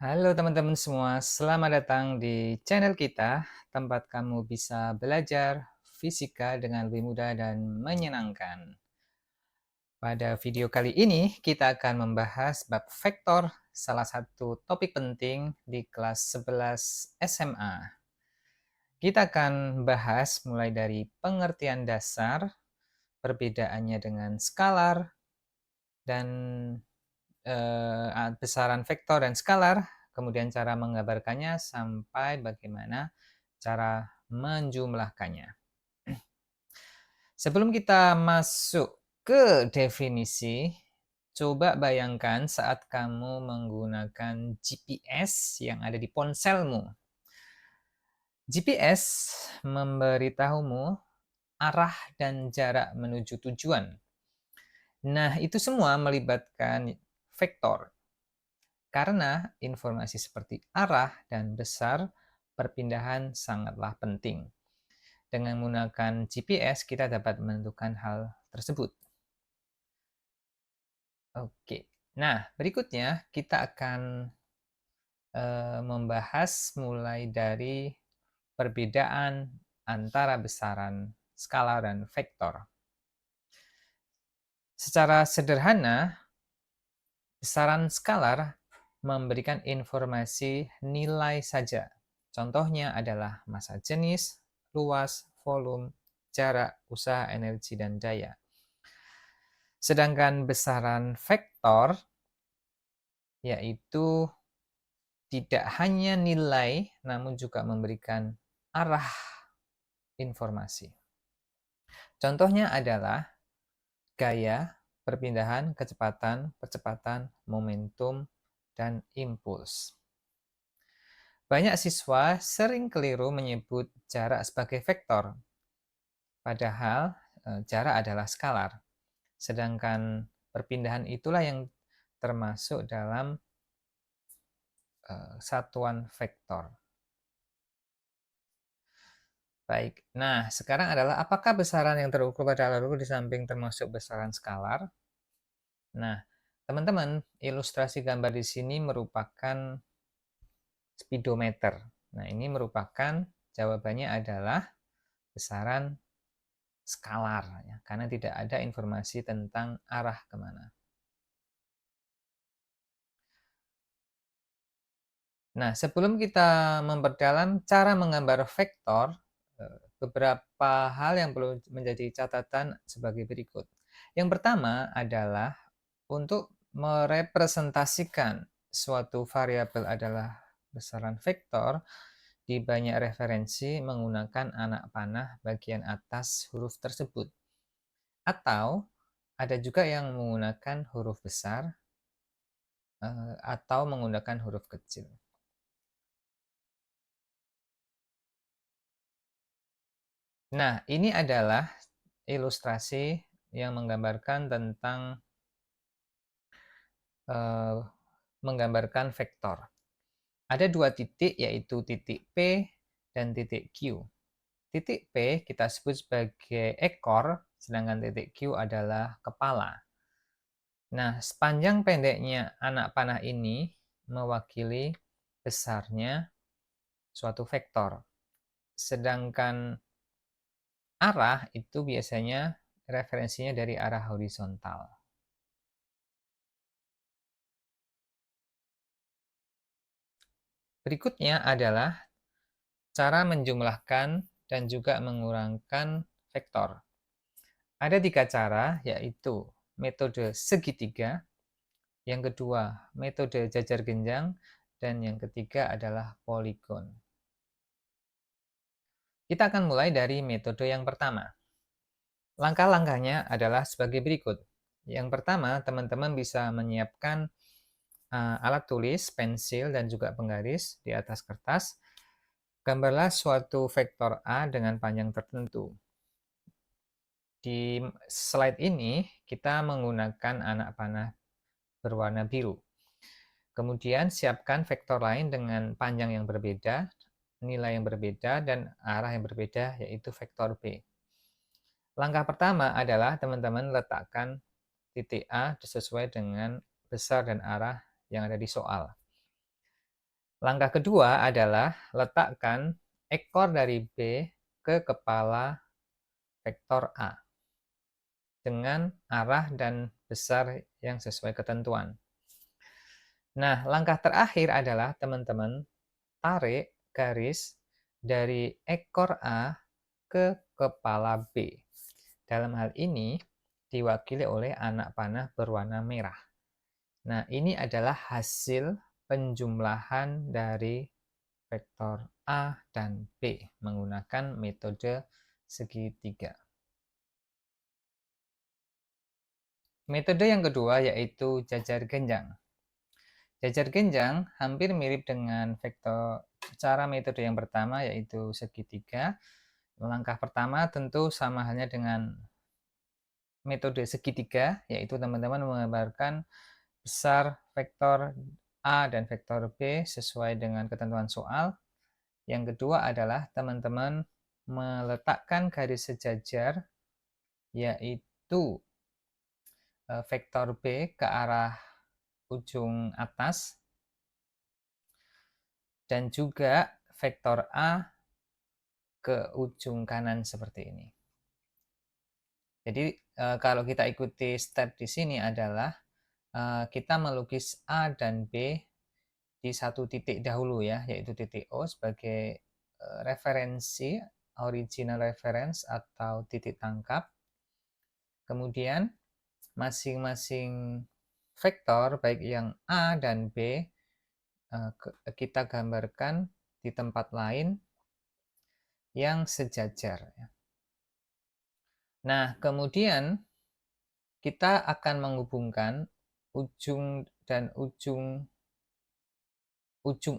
Halo teman-teman semua, selamat datang di channel kita, tempat kamu bisa belajar fisika dengan lebih mudah dan menyenangkan. Pada video kali ini, kita akan membahas bab vektor, salah satu topik penting di kelas 11 SMA. Kita akan bahas mulai dari pengertian dasar, perbedaannya dengan skalar, dan besaran vektor dan skalar, kemudian cara menggambarkannya, sampai bagaimana cara menjumlahkannya. Sebelum kita masuk ke definisi, coba bayangkan saat kamu menggunakan GPS yang ada di ponselmu. GPS memberitahumu arah dan jarak menuju tujuan. Nah, itu semua melibatkan vektor. Karena informasi seperti arah dan besar perpindahan sangatlah penting. Dengan menggunakan GPS, kita dapat menentukan hal tersebut. Oke, nah berikutnya kita akan membahas mulai dari perbedaan antara besaran skalar dan vektor. Secara sederhana, besaran skalar memberikan informasi nilai saja. Contohnya adalah massa jenis, luas, volume, jarak, usaha, energi, dan daya. Sedangkan besaran vektor yaitu tidak hanya nilai, namun juga memberikan arah informasi. Contohnya adalah gaya, perpindahan, kecepatan, percepatan, momentum, dan impuls. Banyak siswa sering keliru menyebut jarak sebagai vektor, padahal jarak adalah skalar. Sedangkan perpindahan itulah yang termasuk dalam satuan vektor. Baik, nah sekarang adalah apakah besaran yang terukur pada alat ukur di samping termasuk besaran skalar? Nah, teman-teman, ilustrasi gambar di sini merupakan speedometer. Nah, ini merupakan jawabannya adalah besaran skalar, ya, karena tidak ada informasi tentang arah kemana. Nah, sebelum kita memperdalam cara menggambar vektor, beberapa hal yang perlu menjadi catatan sebagai berikut. Yang pertama adalah untuk merepresentasikan suatu variabel adalah besaran vektor, di banyak referensi menggunakan anak panah bagian atas huruf tersebut. Atau ada juga yang menggunakan huruf besar atau menggunakan huruf kecil. Nah, ini adalah ilustrasi yang menggambarkan tentang menggambarkan vektor. Ada dua titik, yaitu titik P dan titik Q. Titik P kita sebut sebagai ekor, sedangkan titik Q adalah kepala. Nah, sepanjang pendeknya anak panah ini mewakili besarnya suatu vektor. Sedangkan arah itu biasanya referensinya dari arah horizontal. Berikutnya adalah cara menjumlahkan dan juga mengurangkan vektor. Ada 3 cara, yaitu metode segitiga, yang kedua metode jajar genjang, dan yang ketiga adalah poligon. Kita akan mulai dari metode yang pertama. Langkah-langkahnya adalah sebagai berikut. Yang pertama, teman-teman bisa menyiapkan alat tulis, pensil, dan juga penggaris di atas kertas. Gambarlah suatu vektor A dengan panjang tertentu. Di slide ini, kita menggunakan anak panah berwarna biru. Kemudian, siapkan vektor lain dengan panjang yang berbeda, nilai yang berbeda, dan arah yang berbeda, yaitu vektor B. Langkah pertama adalah teman-teman letakkan titik A sesuai dengan besar dan arah yang ada di soal. Langkah kedua adalah letakkan ekor dari B ke kepala vektor A dengan arah dan besar yang sesuai ketentuan. Nah, langkah terakhir adalah teman-teman tarik garis dari ekor A ke kepala B. Dalam hal ini diwakili oleh anak panah berwarna merah. Nah, ini adalah hasil penjumlahan dari vektor A dan B menggunakan metode segitiga. Metode yang kedua yaitu jajar genjang. Jajar genjang hampir mirip dengan vektor cara metode yang pertama yaitu segitiga. Langkah pertama tentu sama halnya dengan metode segitiga, yaitu teman-teman menggambarkan besar vektor A dan vektor B sesuai dengan ketentuan soal. Yang kedua adalah teman-teman meletakkan garis sejajar, yaitu vektor B ke arah ujung atas, dan juga vektor A ke ujung kanan seperti ini. Jadi kalau kita ikuti step di sini adalah kita melukis A dan B di satu titik dahulu ya, yaitu titik O sebagai referensi, original reference atau titik tangkap. Kemudian masing-masing vektor baik yang A dan B kita gambarkan di tempat lain yang sejajar. Nah, kemudian kita akan menghubungkan ujung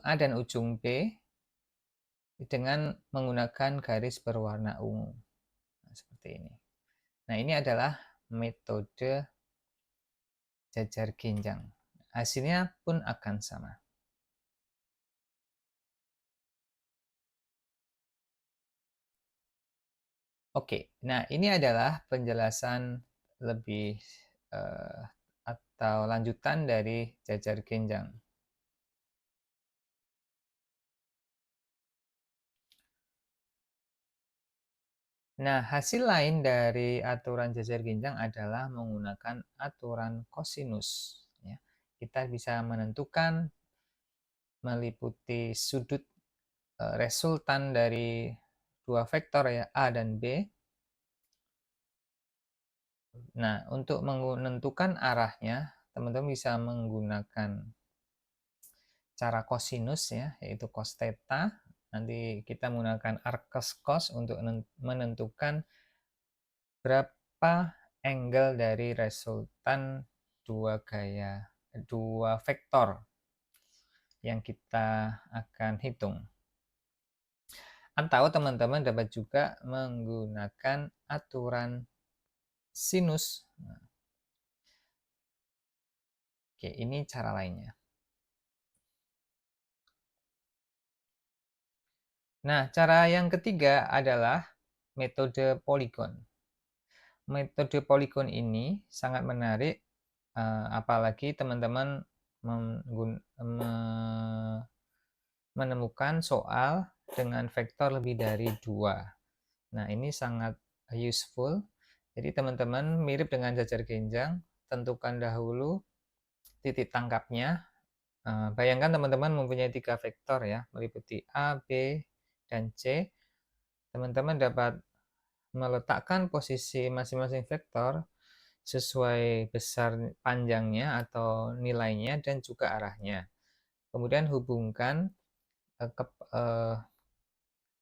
A dan ujung B dengan menggunakan garis berwarna ungu. Nah, seperti ini. Nah, ini adalah metode jajar genjang. Hasilnya pun akan sama. Oke, nah ini adalah penjelasan lebih atau lanjutan dari jajar genjang. Nah, hasil lain dari aturan jajar genjang adalah menggunakan aturan kosinus. Ya. Kita bisa menentukan meliputi sudut resultan dari dua vektor ya A dan B. Nah, untuk menentukan arahnya, teman-teman bisa menggunakan cara kosinus ya, yaitu cos theta. Nanti kita menggunakan arcus cos untuk menentukan berapa angle dari resultan dua vektor yang kita akan hitung. Atau teman-teman dapat juga menggunakan aturan sinus. Oke, ini cara lainnya. Nah, cara yang ketiga adalah metode poligon. Metode poligon ini sangat menarik, apalagi teman-teman menemukan soal dengan vektor lebih dari 2. Nah, ini sangat useful. Jadi teman-teman mirip dengan jajar genjang, tentukan dahulu titik tangkapnya. Bayangkan teman-teman mempunyai 3 vektor ya, meliputi A, B, dan C. Teman-teman dapat meletakkan posisi masing-masing vektor sesuai besar panjangnya atau nilainya dan juga arahnya. Kemudian hubungkan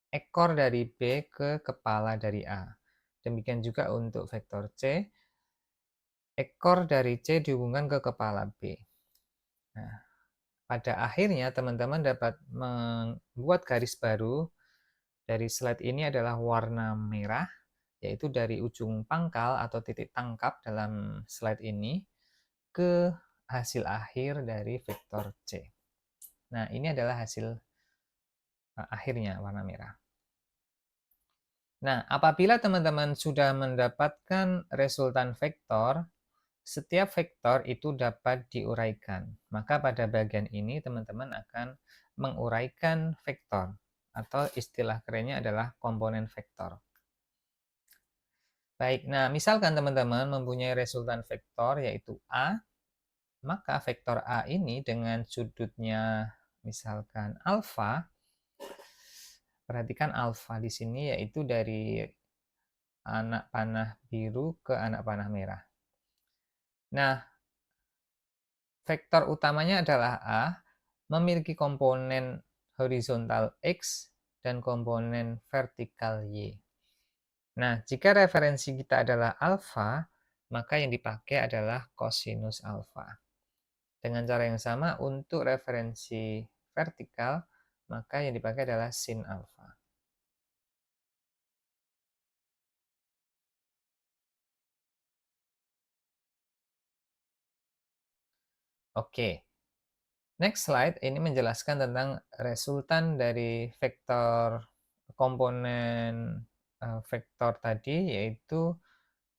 ekor dari B ke kepala dari A. Demikian juga untuk vektor C, ekor dari C dihubungkan ke kepala B. Nah, pada akhirnya teman-teman dapat membuat garis baru. Dari slide ini adalah warna merah, yaitu dari ujung pangkal atau titik tangkap dalam slide ini ke hasil akhir dari vektor C. Nah, ini adalah hasil akhirnya warna merah. Nah, apabila teman-teman sudah mendapatkan resultan vektor, setiap vektor itu dapat diuraikan. Maka pada bagian ini teman-teman akan menguraikan vektor, atau istilah kerennya adalah komponen vektor. Baik, nah misalkan teman-teman mempunyai resultan vektor yaitu A, maka vektor A ini dengan sudutnya misalkan alfa, perhatikan alfa di sini yaitu dari anak panah biru ke anak panah merah. Nah, vektor utamanya adalah A, memiliki komponen horizontal X dan komponen vertikal Y. Nah, jika referensi kita adalah alfa, maka yang dipakai adalah kosinus alfa. Dengan cara yang sama, untuk referensi vertikal, maka yang dipakai adalah sin alfa. Oke, next slide ini menjelaskan tentang resultan dari vektor komponen vektor tadi, yaitu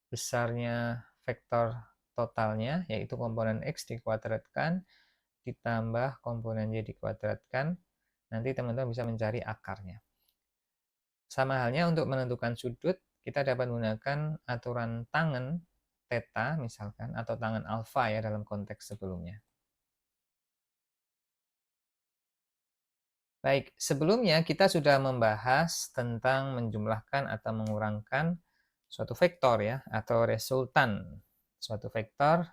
besarnya vektor totalnya, yaitu komponen X dikuadratkan, ditambah komponen Y dikuadratkan. Nanti teman-teman bisa mencari akarnya. Sama halnya untuk menentukan sudut, kita dapat menggunakan aturan tangen theta misalkan, atau tangen alfa ya dalam konteks sebelumnya. Baik, sebelumnya kita sudah membahas tentang menjumlahkan atau mengurangkan suatu vektor ya, atau resultan suatu vektor.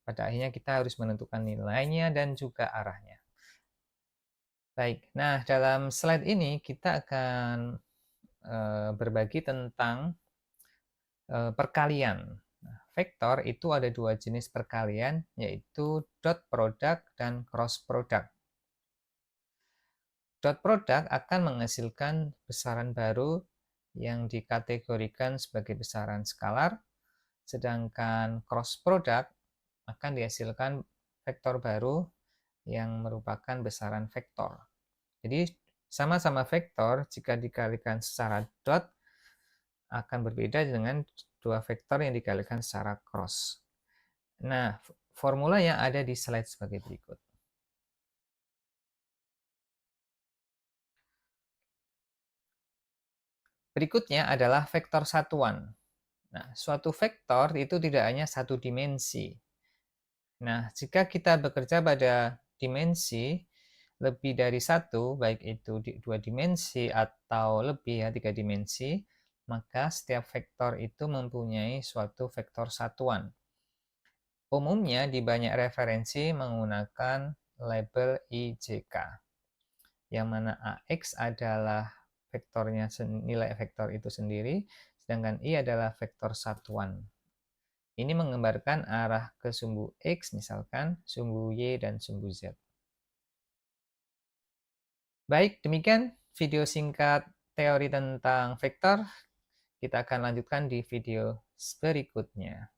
Pada akhirnya kita harus menentukan nilainya dan juga arahnya. Baik, nah dalam slide ini kita akan berbagi tentang perkalian. Nah, vektor itu ada dua jenis perkalian, yaitu dot product dan cross product. Dot product akan menghasilkan besaran baru yang dikategorikan sebagai besaran skalar, sedangkan cross product akan dihasilkan vektor baru yang merupakan besaran vektor. Jadi sama-sama vektor jika dikalikan secara dot akan berbeda dengan dua vektor yang dikalikan secara cross. Nah, formula yang ada di slide sebagai berikut. Berikutnya adalah vektor satuan. Nah, suatu vektor itu tidak hanya satu dimensi. Nah, jika kita bekerja pada dimensi lebih dari satu, baik itu dua dimensi atau lebih ya, 3 dimensi, maka setiap vektor itu mempunyai suatu vektor satuan. Umumnya di banyak referensi menggunakan label IJK, yang mana AX adalah vektornya, nilai vektor itu sendiri, sedangkan I adalah vektor satuan. Ini menggambarkan arah ke sumbu X, misalkan sumbu Y dan sumbu Z. Baik, demikian video singkat teori tentang vektor. Kita akan lanjutkan di video berikutnya.